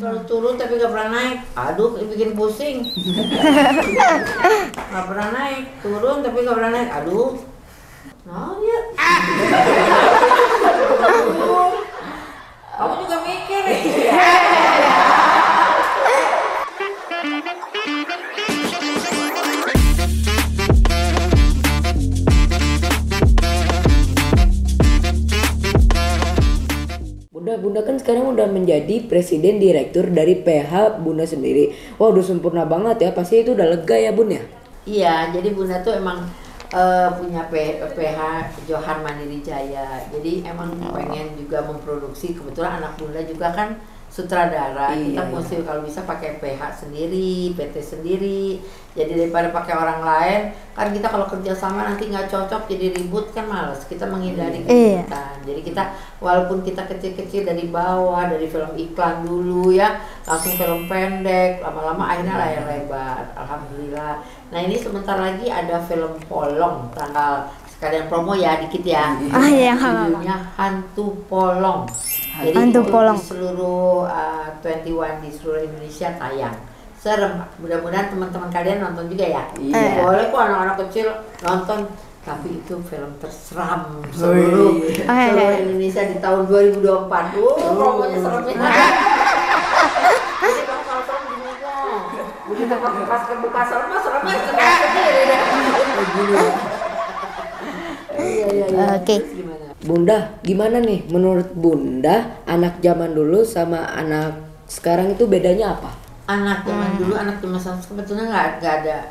Kalau turun tapi gak pernah naik, aduh bikin pusing. Gak pernah naik, turun tapi gak pernah naik, aduh. Nah dia. Kamu juga mikir ya. Bunda kan sekarang udah menjadi presiden direktur dari PH Bunda sendiri. Wah udah sempurna banget ya, pasti itu udah lega ya Bun ya? Iya, jadi Bunda tuh emang punya PH Johar Mandiri Jaya. Jadi emang pengen juga memproduksi, kebetulan anak Bunda juga kan sutradara. Kita mesti kalau bisa pakai PH sendiri, PT sendiri. Jadi daripada pakai orang lain, kan kita kalau kerja sama nanti nggak cocok jadi ribut kan males. Kita menghindari keributan. Jadi kita walaupun kita kecil-kecil dari bawah, dari film iklan dulu ya, langsung film pendek, lama-lama akhirnya layar lebar. Alhamdulillah. Nah ini sebentar lagi ada film Polong, tanggal sekalian promo ya dikit ya. Judulnya Hantu Polong. Jadi Hantu Polong di seluruh 21 di seluruh Indonesia tayang. Serem, mudah-mudahan teman-teman kalian nonton juga ya. Boleh kok anak-anak kecil nonton. Tapi itu film terseram seluruh Indonesia di tahun 2024. Promonya seremnya. Jadi kalau serem gini dong. Begitu pas kebuka seremnya sendiri deh. Oke. Bunda, gimana nih menurut Bunda anak zaman dulu sama anak sekarang itu bedanya apa? Anak zaman dulu, anak zaman sekarang sebetulnya nggak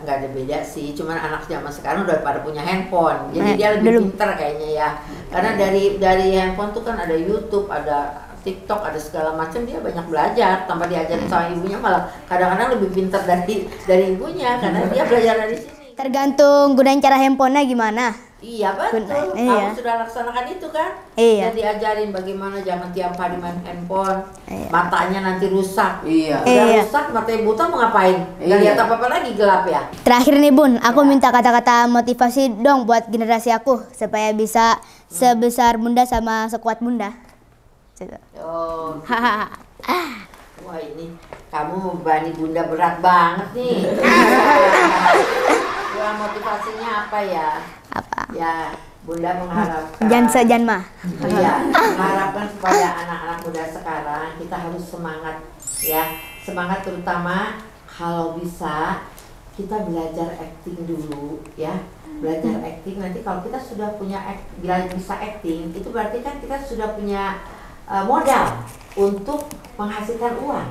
ada beda sih. Cuman anak zaman sekarang udah pada punya handphone, jadi dia lebih pintar kayaknya ya. Karena dari handphone tuh kan ada YouTube, ada TikTok, ada segala macam, dia banyak belajar tanpa diajarin sama ibunya, malah kadang-kadang lebih pintar dari ibunya karena dia belajar dari sini. Tergantung gunain cara handphonenya gimana. Iya betul, kamu sudah laksanakan itu kan? Iya. Dan diajarin bagaimana jangan tiap hari main handphone, matanya nanti rusak. Rusak, matanya buta mau ngapain? Gak lihat apa-apa lagi, gelap ya. Terakhir nih Bun, aku minta kata-kata motivasi dong buat generasi aku supaya bisa sebesar Bunda sama sekuat Bunda. Oh. Wah ini kamu membebani Bunda berat banget nih. Motivasinya apa ya? Apa? Ya, Bunda mengharapkan. Jangan mah. Iya, mengharapkan supaya anak-anak muda sekarang kita harus semangat ya, semangat terutama kalau bisa kita belajar acting dulu ya, belajar acting. Nanti kalau kita sudah bisa acting, itu berarti kan kita sudah punya modal untuk menghasilkan uang.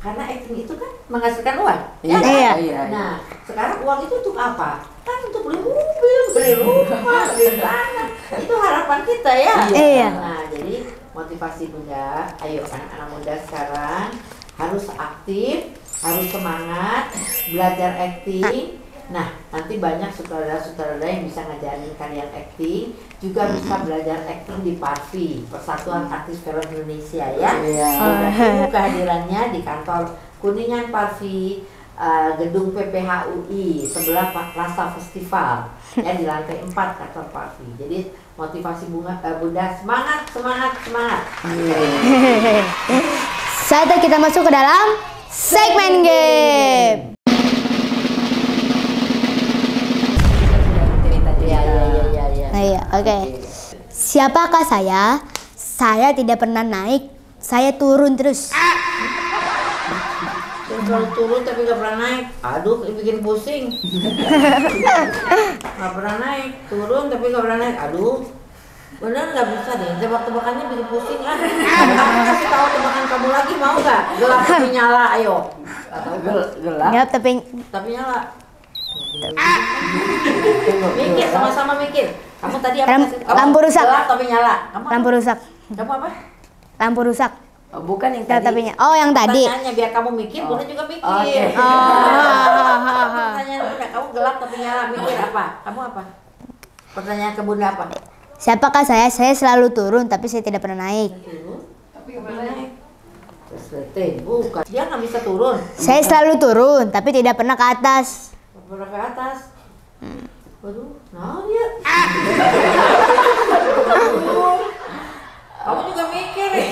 Karena acting itu kan menghasilkan uang. Iya. Nah, sekarang uang itu untuk apa? Kan untuk beli mobil, beli rumah, beli tanah. Itu harapan kita ya. Iya. Nah, jadi motivasi Bunda, ayo anak-anak muda sekarang harus aktif, harus semangat, belajar acting. Nah, nanti banyak sutradara-sutradara yang bisa ngajarin kalian acting, juga bisa belajar acting di PARFI, Persatuan Artis Film Indonesia ya. Tunggu kehadirannya di kantor Kuningan PARFI, gedung PPH UI sebelah Plaza Festival ya, di lantai 4 kantor PARFI. Jadi motivasi Bunda semangat. Saatnya kita masuk ke dalam segmen game. Iya, oke. Siapakah saya? Saya tidak pernah naik, saya turun terus. Kalau turun tapi gak pernah naik, aduh bikin pusing. Gak pernah naik, turun tapi gak pernah naik, aduh. Bener gak bisa deh, tebak-tebakannya bikin pusing lah. Kamu kasih tahu tebakan kamu lagi, mau gak? Gelap tapi nyala, ayo. Atau gelap tapi nyala. Mikir, sama-sama mikir. Kamu tadi apa? Lampu rusak. Gelap tapi nyala. Lampu rusak. Kamu apa? Lampu rusak. Oh, bukan yang tadi. Oh, yang tadi. Pertanyaannya biar kamu mikir, Bunda juga mikir. Pertanyaan Bunda, kamu gelap tapi nyala, mikir apa? Kamu apa? Pertanyaan ke Bunda apa? Siapakah saya? Saya selalu turun tapi saya tidak pernah naik. Tapi nggak pernah naik. Bukan. Dia nggak bisa turun. Saya selalu turun tapi tidak pernah ke atas. Pernah ke atas. Waduh, nah dia. Kamu juga mikir ya.